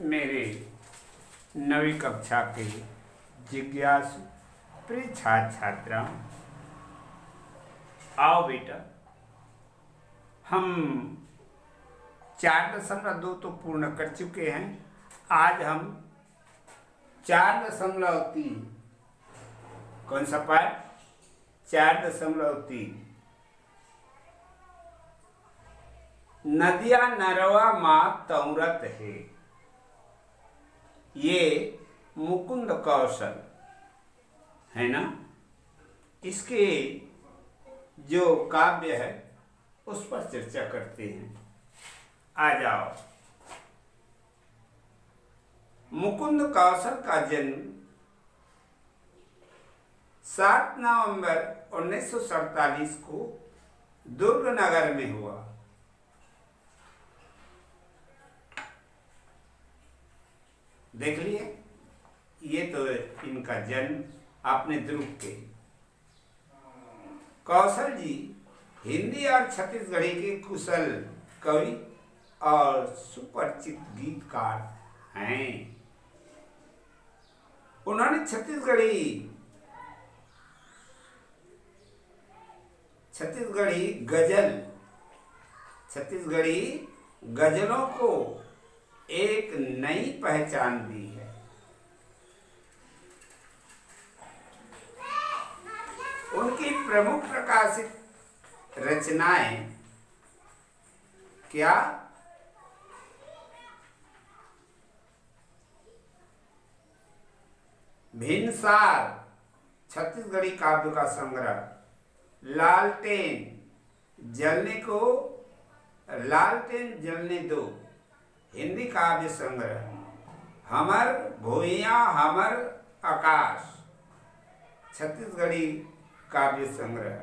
मेरे नवी कक्षा के जिज्ञासु प्रिय छात्र छात्राओं, आओ बेटा, हम 4.2 तो पूर्ण कर चुके हैं। आज हम 4.3 कौन सा पाठ? 4.3 नदिया नरवा माँ तौरत है। ये मुकुंद कौशल है ना, इसके जो काव्य है उस पर चर्चा करते हैं। आ जाओ। मुकुंद कौशल का जन्म 7 नवंबर 1947 को दुर्ग नगर में हुआ। देख लिए, ये तो इनका जन्म अपने दुर्ग के। कौशल जी हिंदी और छत्तीसगढ़ी के कुशल कवि और सुपरिचित गीतकार हैं। उन्होंने छत्तीसगढ़ी गजलों को एक नई पहचान दी है। उनकी प्रमुख प्रकाशित रचनाएं क्या? भिनसार छत्तीसगढ़ी काव्य का संग्रह, लालटेन जलने दो हिंदी काव्य संग्रह, हमर भुइयां हमर आकाश छत्तीसगढ़ी काव्य संग्रह,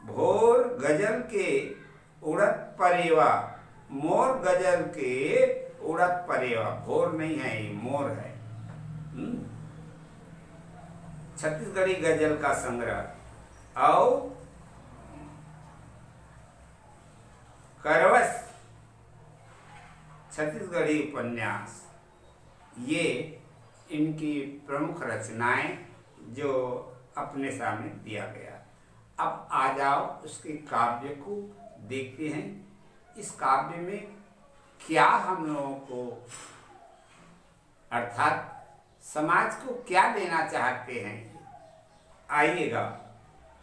भोर गजल के उड़त परेवा, मोर गजल के उड़त परेवा, भोर नहीं है ये मोर है। छत्तीसगढ़ी गजल का संग्रह और करवस छत्तीसगढ़ी उपन्यास, ये इनकी प्रमुख रचनाएं जो अपने सामने दिया गया। अब आ जाओ उसके काव्य को देखते हैं। इस काव्य में क्या हम लोगों को अर्थात समाज को क्या देना चाहते हैं, आइएगा।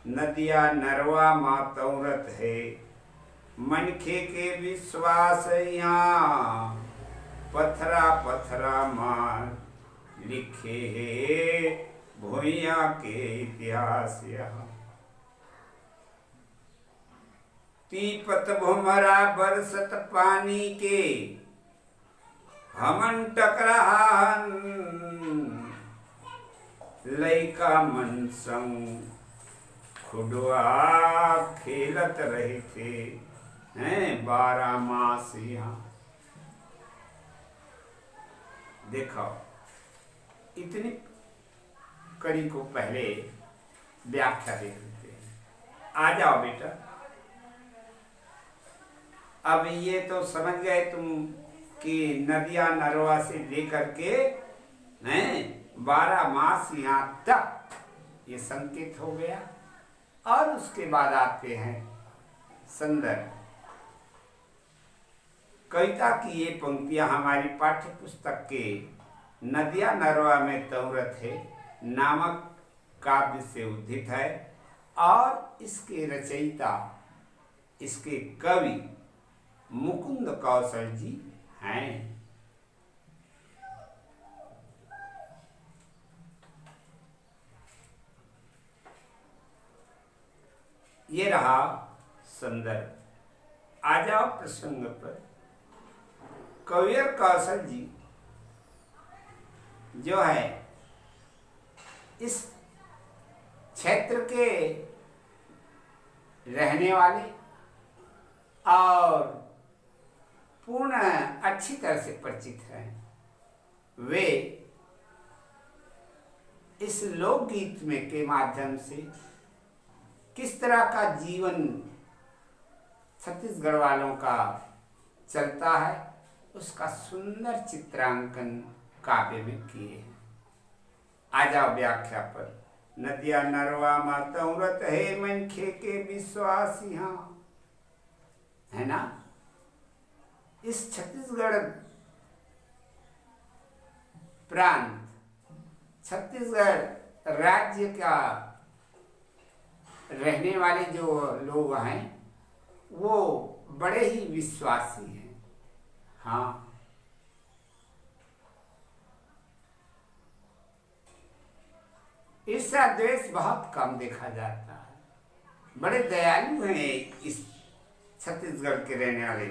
नदिया नरवा माँ तौरत है, मनखे के विश्वास यहाँ, पथरा पथरा मार लिखे है भुइया के इतिहास यहाँ। तीपत भुमरा बरसत पानी के, हमन टकराहन लइका मन संग खुडवा खेलत रहे थे हैं 12 मास यहाँ। देखो, इतनी कड़ी को पहले व्याख्या देख लेते हैं। आ जाओ बेटा। अब ये तो समझ गए तुम कि नदिया नरवा से लेकर के 12 मास यहाँ तक ये संकेत हो गया। और उसके बाद आते हैं संदर्भ। कविता की ये पंक्तियां हमारी पाठ्य पुस्तक के नदिया नरवा में तौरत है नामक काव्य से उद्धित है और इसके रचयिता, इसके कवि मुकुंद कौशल जी हैं। ये रहा संदर्भ। आ जाओ प्रसंग पर। कवियर कौशल जी जो है इस क्षेत्र के रहने वाले और पूर्ण अच्छी तरह से परिचित हैं। वे इस लोकगीत में के माध्यम से किस तरह का जीवन छत्तीसगढ़ वालों का चलता है उसका सुंदर चित्रांकन काव्य में किए हैं। आ जाओ व्याख्या पर। नदिया नरवा मातौरत है मनखे के विश्वास यहाँ, है ना। इस छत्तीसगढ़ प्रांत, छत्तीसगढ़ राज्य का रहने वाले जो लोग हैं वो बड़े ही विश्वासी हैं। हाँ, ईर्ष्या द्वेष बहुत कम देखा जाता है। बड़े दयालु हैं इस छत्तीसगढ़ के रहने वाले।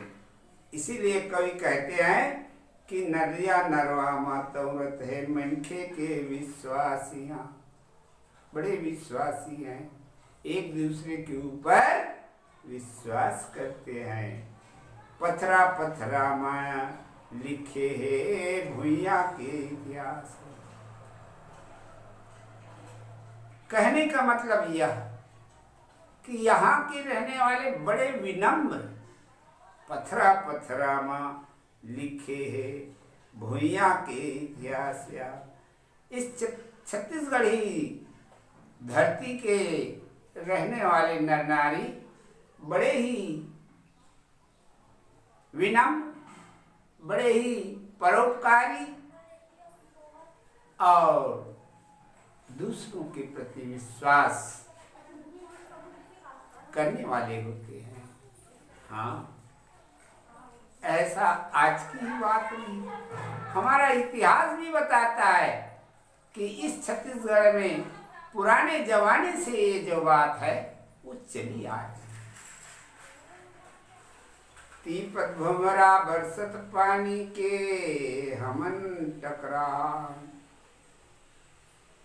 इसीलिए कवि कहते हैं कि नरिया नरवा मातौरत है मनखे के विश्वासियाँ, बड़े विश्वासी हैं, एक दूसरे के ऊपर विश्वास करते हैं। पथरा पथरा माया लिखे है भुइया के इतिहास। कहने का मतलब यह कि यहाँ के रहने वाले बड़े विनम्र, पथरा पथरा माँ लिखे है भुइया के इतिहास। इस छत्तीसगढ़ी धरती के रहने वाले नर नारी बड़े ही विनम्र, बड़े ही परोपकारी और दूसरों के प्रति विश्वास करने वाले होते हैं। हाँ, ऐसा आज की ही बात नहीं, हमारा इतिहास भी बताता है कि इस छत्तीसगढ़ में पुराने जमाने से ये जो बात है वो चली आ रही। तीपत भंवरा बरसत पानी के हमन टकरा।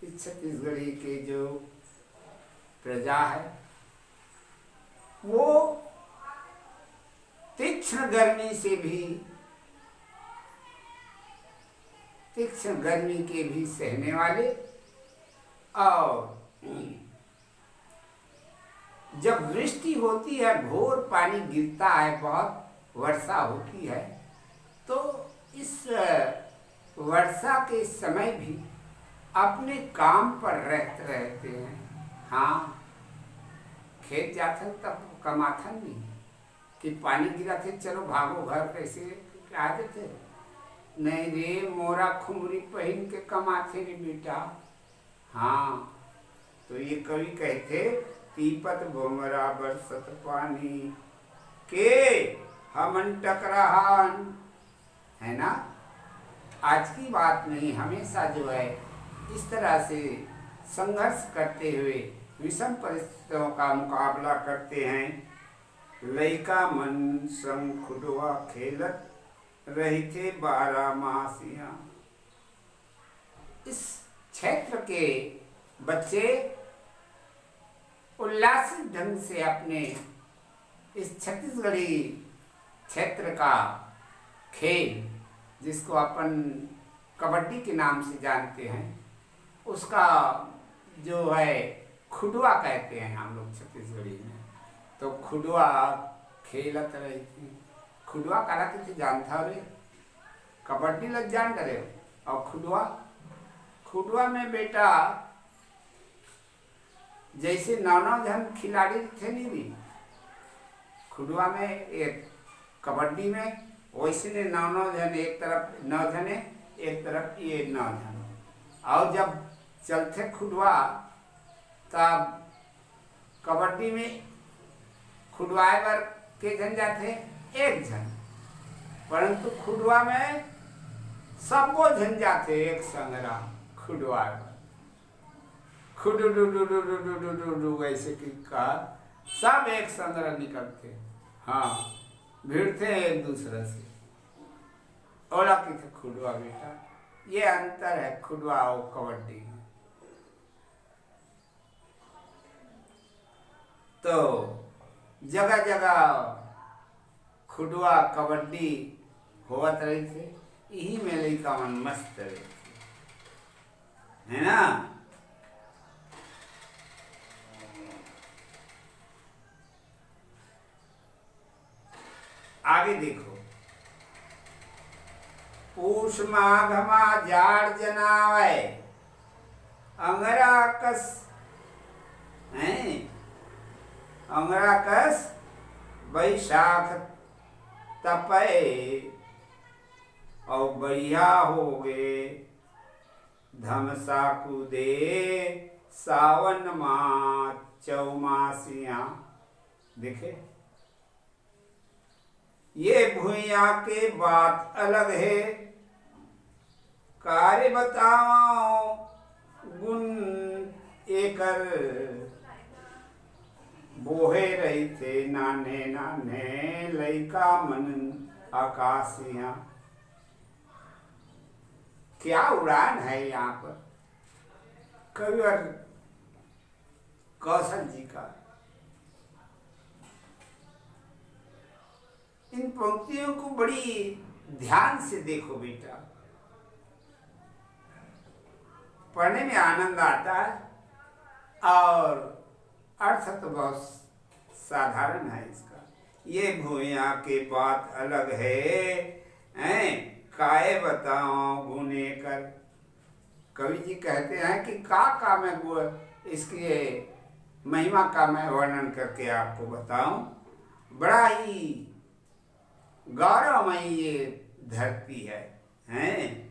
इस छत्तीसगढ़ी के जो प्रजा है वो तीक्ष्ण गर्मी से भी, तीक्ष्ण गर्मी के भी सहने वाले, और जब वृष्टि होती है, घोर पानी गिरता है, बहुत वर्षा होती है, तो इस वर्षा के समय भी अपने काम पर रहते हैं। हाँ, खेत जाते तब कमाथन नहीं कि पानी गिरा थे चलो भागो घर, कैसे आ जाते। नहीं रे, मोरा खुमरी पहन के कमाथे रे बेटा। हाँ, तो ये कवि कहते तीपत भंवरा बरसत पानी के हमन टकराहन, है ना। आज की बात नहीं, हमेशा जो है इस तरह से संघर्ष करते हुए विषम परिस्थितियों का मुकाबला करते हैं। लइका मन संग खुडवा खेलत रही थे 12 मासियाँ। इस क्षेत्र के बच्चे उल्लासित ढंग से अपने इस छत्तीसगढ़ी क्षेत्र का खेल, जिसको अपन कबड्डी के नाम से जानते हैं, उसका जो है खुडवा कहते हैं हम लोग छत्तीसगढ़ी में। तो खुडवा खेलत रही थी। खुडवा करा के जानता रे, कबड्डी लग जान करे। और खुडवा, खुडवा में बेटा जैसे 9 जन खिलाड़ी थे नहीं भी खुडवा में, एक कबड्डी में वैसे 9 जन एक तरफ, 9 जने एक तरफ, ये 9 जन। और जब चलते खुडवा तब कबड्डी में खुडवाए बर के जन जाते 1 जन, परंतु खुडवा में सबो जन जाते एक संगरा खुडवाए बर। खुडू डू डू डू डू डू डू डू डू ऐसे की का सब एक संगरा निकलते। हाँ, भिड़ते एक दूसरे से। ओला की थे खुडवा बेटा, ये अंतर है खुडवा और कबड्डी में। तो जगह जगह खुडवा कबड्डी होवत रही थे, यही में लइका मन मस्त रहे थे, है ना। आगे देखो, पूष माघ मा जाड़ जनावे, अंगरा कस हैं, अंगरा कस बैसाख तपे, और बढ़िया हो गए धमसा कूदे सावन माँ चौमासिया। देखे ये भूया के बात अलग है, कार्य बताओ गुण एकर, बोहे रही थे नाने नाने लइका मन आकाशिया। क्या उड़ान है यहाँ पर कविवर कौशल जी का। इन पंक्तियों को बड़ी ध्यान से देखो बेटा, पढ़ने में आनंद आता है और अर्थ तो बहुत साधारण है इसका। ये भूया के बात अलग है, काय बताओ गुने कर। कवि जी कहते हैं कि का मैं इसके महिमा का मैं वर्णन करके आपको बताऊं। बड़ा ही गौरवमयी ये धरती है, हैं?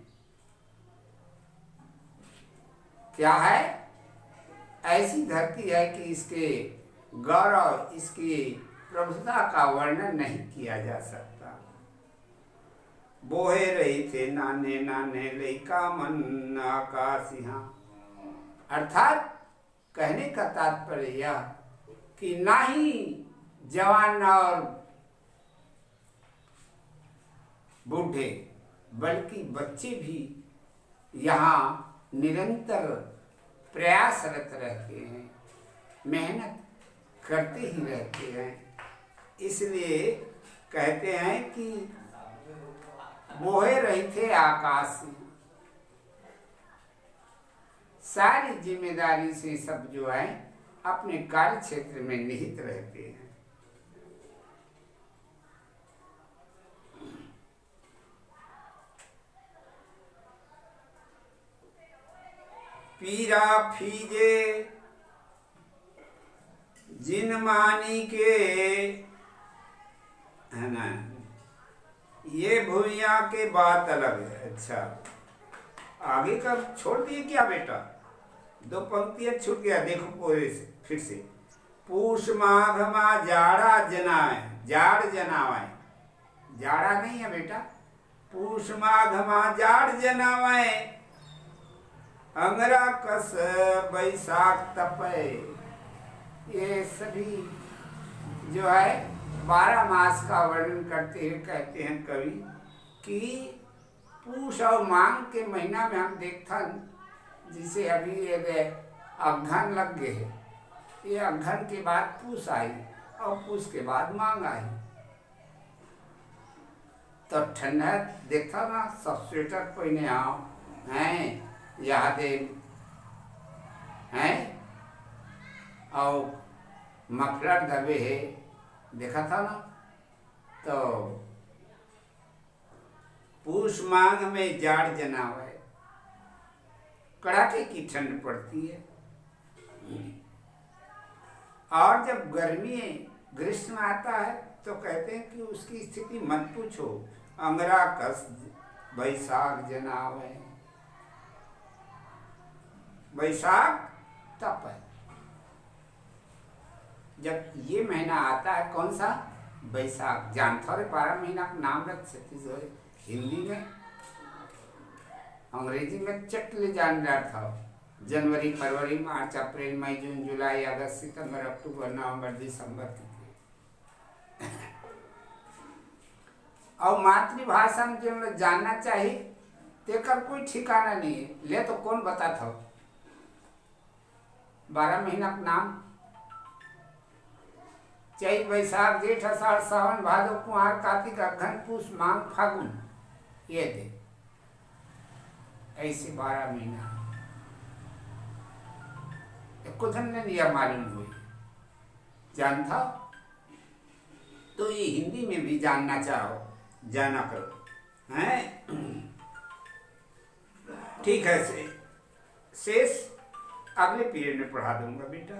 क्या है? ऐसी धरती है कि इसके गौरव, इसकी प्रभुता का वर्णन नहीं किया जा सकता। बोहे रही थे नाने नाने लइका मन आकाशिया। अर्थात कहने का तात्पर्य यह कि ना ही जवान और बूढ़े बल्कि बच्चे भी यहाँ निरंतर प्रयासरत रहते हैं, मेहनत करते ही रहते हैं। इसलिए कहते हैं कि बोहे रही थे आकाश से। सारी जिम्मेदारी से सब जो है अपने कार्य क्षेत्र में निहित रहते हैं। पीरा फीजे जिन मानी के, है ना, ये भूया के बात अलग है। अच्छा, आगे का छोड़ दिए क्या बेटा? दो पंक्तियां छूट गया, देखो पूरे से फिर से। पूष माघ मा जाड़ा जनावे, जाड़ जनावे, जाड़ा नहीं है बेटा। पूष माघ मा जाड़ जनावे, अंगरा कस बैसाख तपे। ये सभी जो है 12 मास का वर्णन करते हुए कहते हैं कवि कि पूष और माघ के महीना में हम देखता, जिसे अभी ये अघन लग गए है, ये अघन के बाद पूष आई और पूष के बाद माघ आई, तो ठंडा देखता ना, सब स्वेटर पहने आओ हैं, यादें हैं और मफलर दबे है, देखा था ना। तो पूष माघ में जाड़ जनाव है, कड़ाके की ठंड पड़ती है। और जब गर्मी ग्रीष्म आता है तो कहते हैं कि उसकी स्थिति मत पूछो, अंगरा कस बैसाख जनाव है। बैसाख तप है। जब ये महीना आता है, कौन सा? बैसाख। जानता हो 12 महीना का नाम रख सकती, हिंदी में, अंग्रेजी में चट ले जान रहा था। जनवरी, फरवरी, मार्च, अप्रैल, मई, जून, जुलाई, अगस्त, सितंबर, अक्टूबर, नवंबर, दिसंबर। और मातृभाषा में जो जानना चाहिए तेकर कोई ठिकाना नहीं है, ले तो कौन बता था 12 महीना का नाम? चैत, बैसाख, जेठ, आषाढ़, सावन, भादो, कुंहार, कार्तिक, अघन, पूष, माघ, फागुन, ये थे ऐसे 12 महीना। कुछ हमने नहीं मालूम हुई, जानता तो ये हिंदी में भी जानना चाहो, जाना करो, हैं? ठीक है, शेष अगले पीरियड में पढ़ा दूंगा बेटा।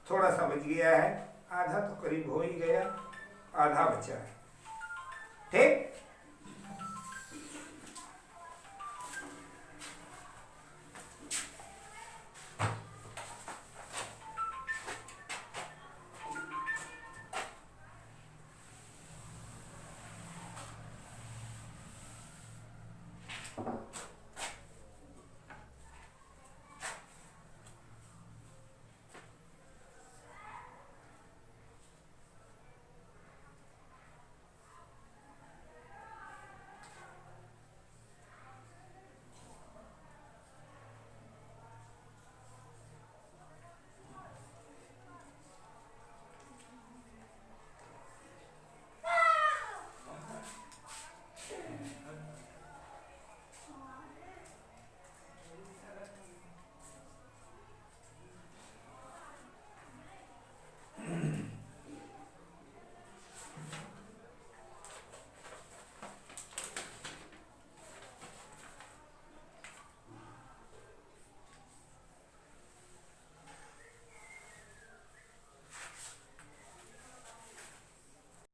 थोड़ा सा बच गया है, आधा तो करीब हो ही गया, आधा बचा है। ठीक,